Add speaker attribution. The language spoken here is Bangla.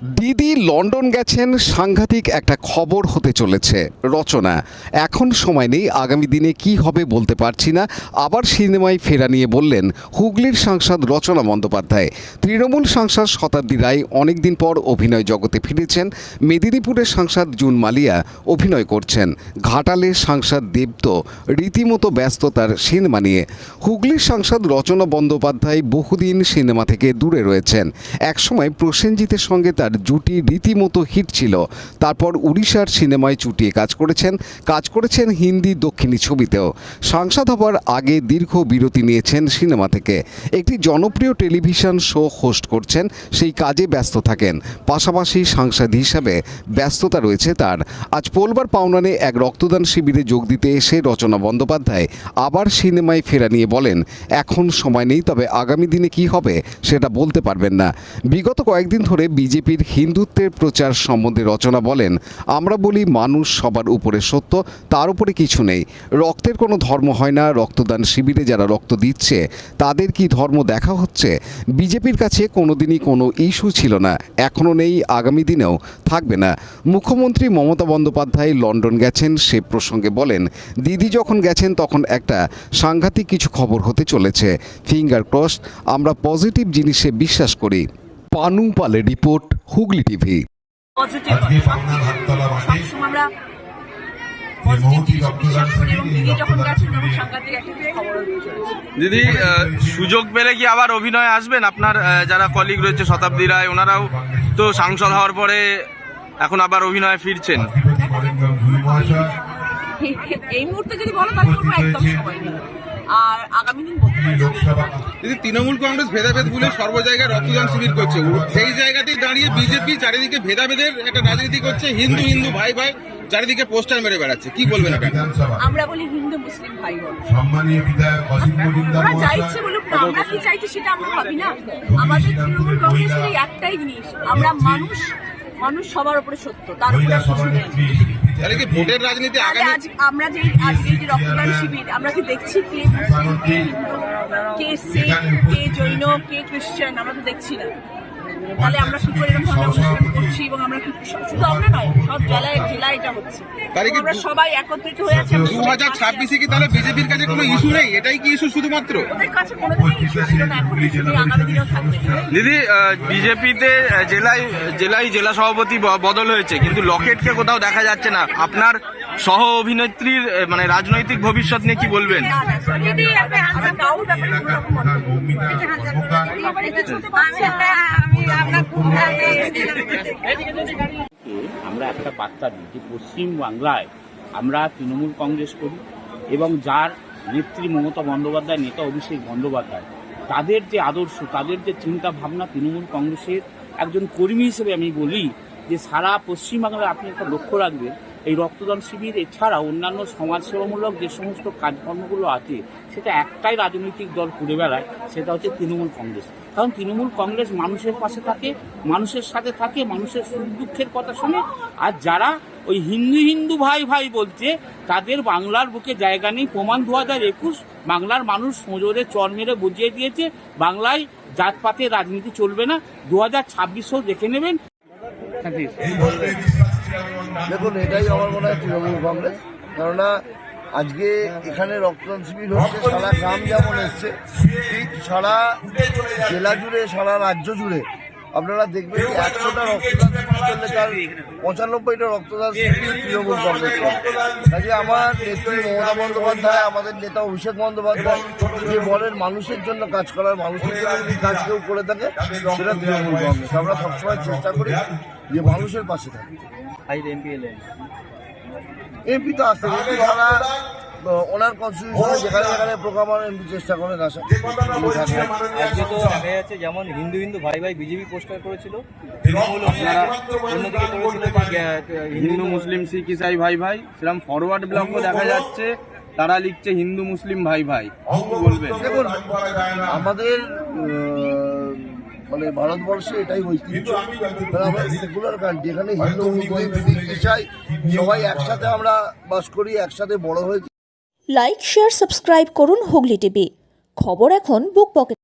Speaker 1: দিদি লন্ডন গেছেন, সাংঘাতিক একটা খবর হতে চলেছে। রচনা, এখন সময় নেই, আগামী দিনে কি হবে বলতে পারছি না। আবার সিনেমায় ফেরা নিয়ে বললেন হুগলির সাংসদ রচনা বন্দ্যোপাধ্যায়। তৃণমূল সাংসদ শতাব্দী রায় অনেকদিন পর অভিনয় জগতে ফিরেছেন। মেদিনীপুরের সাংসদ জুন মালিয়া অভিনয় করছেন। ঘাটালের সাংসদ দেবতো রীতিমতো ব্যস্ত তার সিনেমা নিয়ে। হুগলির সাংসদ রচনা বন্দ্যোপাধ্যায় বহুদিন সিনেমা থেকে দূরে রয়েছেন। একসময় প্রসেনজিতের সঙ্গে তার জুটি রীতিমতো হিট ছিল। তারপর উড়িষ্যার সিনেমায় চুটিয়ে কাজ করেছেন হিন্দি দক্ষিণী ছবিতেও। সাংসদ হবার আগে দীর্ঘ বিরতি নিয়েছেন সিনেমা থেকে। একটি জনপ্রিয় টেলিভিশন শো হোস্ট করছেন, সেই কাজে ব্যস্ত থাকেন। পাশাপাশি সাংসদ হিসাবে ব্যস্ততা রয়েছে তার। আজ পোলবার পাওনানে এক রক্তদান শিবিরে যোগ দিতে এসে রচনা বন্দ্যোপাধ্যায় আবার সিনেমায় ফেরা নিয়ে বলেন, এখন সময় নেই, তবে আগামী দিনে কি হবে সেটা বলতে পারবেন না। বিগত কয়েকদিন ধরে বিজেপির হিন্দুত্বের প্রচার সম্বন্ধে রচনা বলেন, আমরা বলি মানুষ সবার উপরে সত্য, তার উপরে কিছু নেই। রক্তের কোনো ধর্ম হয় না। রক্তদান শিবিরে যারা রক্ত দিচ্ছে তাদের কি ধর্ম দেখা হচ্ছে? বিজেপির কাছে কোনোদিনই কোনো ইস্যু ছিল না, এখনও নেই, আগামী দিনেও থাকবে না। মুখ্যমন্ত্রী মমতা বন্দ্যোপাধ্যায় লন্ডন গেছেন, সে প্রসঙ্গে বলেন, দিদি যখন গেছেন তখন একটা সাংঘাতিক কিছু খবর হতে চলেছে। ফিঙ্গার ক্রসড, আমরা পজিটিভ জিনিসে বিশ্বাস করি। পানু পালের রিপোর্ট, হুগলি টিভি।
Speaker 2: দিদি, সুযোগ পেলে কি আবার অভিনয় আসবেন? আপনার যারা কলিগ রয়েছে শতাব্দী রায়, ওনারাও তো সাংসদ হওয়ার পরে এখন আবার অভিনয়ে ফিরছেন।
Speaker 3: এই মুহূর্তে যদি বলো তাহলে বলবো একদম সময় নেই, আর আগামী দিন
Speaker 4: যদি তৃণমূল কংগ্রেস ভেদাভেদ বলে সর্ব জায়গায় রক্তদান শিবির করছে, সেই জায়গাতেই দাঁড়িয়ে বিজেপি চারিদিকে ভেদাভেদের একটা রাজনীতি করছে। হিন্দু হিন্দু ভাই ভাই চারিদিকে পোস্টার মেরে বেড়াচ্ছে, কি বলবেন আপনারা?
Speaker 3: আমরা বলি হিন্দু মুসলিম ভাই বোন, ওরা চাইছে বলুক না, আমরা কি চাইছি সেটা আমরা ভাবি না। আমাদের তৃণমূল কংগ্রেসের একটাই জিনিস, আমরা মানুষ সবার উপরে সত্য, তার উপরে কিছু নেই।
Speaker 4: তাহলে কি ভোটের রাজনীতি আগামী
Speaker 3: আমরা যে আজকে যে রক্তদান শিবির, আমরা কি দেখছি কে মুসলিম, কে হিন্দু, কে শিখ, কে জৈন, কে খ্রিস্টান? আমরা তো দেখছি না। তাহলে আমরা কি করে এরকম ধরনের অনুষ্ঠান করছি? এবং আমরা শুধু আমরা নয়, সব জেলায় এটা হচ্ছে। আমরা সবাই একত্রিত হয়ে আছি।
Speaker 4: 2026 কি তাহলে বিজেপির কাছে কোনো ইস্যু নেই? এটাই কি ইস্যু শুধুমাত্র?
Speaker 3: ওদের কাছে কোনোদিনই ইস্যু ছিল না, এখন ইস্যু নেই, আগামী দিনেও থাকবে।
Speaker 2: দিদি, বিজেপিতে জেলা সভাপতি বদল হয়েছে, কিন্তু লকেটকে কোথাও দেখা যাচ্ছে না। আপনার সহ অভিনেত্রীর মানে রাজনৈতিক ভবিষ্যৎ নিয়ে কি বলবেন?
Speaker 5: আমরা একটা বার্তা দিই যে পশ্চিম বাংলায় আমরা তৃণমূল কংগ্রেস করি এবং যার নেত্রী মমতা বন্দ্যোপাধ্যায়, নেতা অভিষেক বন্দ্যোপাধ্যায়, তাদের যে আদর্শ, তাদের যে চিন্তা ভাবনা, তৃণমূল কংগ্রেসের একজন কর্মী হিসেবে আমি বলি যে সারা পশ্চিমবাংলায় আপনি একটা লক্ষ্য রাখবেন, এই রক্তদান শিবির এছাড়া অন্যান্য সমাজসেবামূলক যে সমস্ত কাজকর্মগুলো আছে সেটা একটাই রাজনৈতিক দল করে বেড়ায়, সেটা হচ্ছে তৃণমূল কংগ্রেস। কারণ তৃণমূল কংগ্রেস মানুষের পাশে থাকে, মানুষের সাথে থাকে, মানুষের সুখ দুঃখের কথা শোনে। আর যারা ওই হিন্দু ভাই ভাই বলছে, তাদের বাংলার বুকে জায়গা নেই। প্রমাণ 2021 বাংলার মানুষ সজোরে চর মেরে বুঝিয়ে দিয়েছে, বাংলায় জাতপাতের রাজনীতি চলবে না। 2026-ও দেখে নেবেন।
Speaker 6: দেখুন, এটাই আমার মনে হয় তৃণমূল কংগ্রেস। কেননা আজকে এখানে রক্তদান শিবির হচ্ছে, সারা গ্রাম যেমন এসছে, ঠিক সারা জেলা জুড়ে, সারা রাজ্য জুড়ে আপনারা দেখবেন 100টা রক্তদান শিবির চললে তার 95টা রক্তদান শিবির তৃণমূল কংগ্রেস করে। কাজে আমার নেত্রী মমতা বন্দ্যোপাধ্যায়, আমাদের নেতা অভিষেক বন্দ্যোপাধ্যায় যে বলেন মানুষের জন্য কাজ করার, মানুষের জন্য যদি কাজ কেউ করে থাকে সেটা তৃণমূল কংগ্রেস। আমরা সবসময় চেষ্টা করি যে মানুষের পাশে থাকতে। এমপি তো আসতে সারা ওনার কনস্টিটিউশনে যেখানে যেখানে প্রোগ্রাম এমপি চেষ্টা করেন আসা।
Speaker 7: আজকে তো দেখা যাচ্ছে যেমন হিন্দু ভাই ভাই বিজেপি পোস্টার করেছিল, তৃণমূল অন্যদিকে করেছিল
Speaker 2: হিন্দু মুসলিম শিখ ইসাই ভাই ভাই, সেরকম ফরওয়ার্ড ব্লকও দেখা যাচ্ছে, তারা লিখছে হিন্দু মুসলিম ভাই ভাই। কি বলবেন?
Speaker 6: দেখুন, আমাদের মানে ভারতবর্ষে এটাই ঐতিহ্য। আমরা সেকুলার কান্ট্রি, এখানে হিন্দু মুসলিম শিখ ইসাই সবাই একসাথে আমরা বাস করি, একসাথে বড় হয়েছি।
Speaker 8: লাইক, শেয়ার, সাবস্ক্রাইব করুন হুগলি টিভি। খবর এখন বুক পকেট।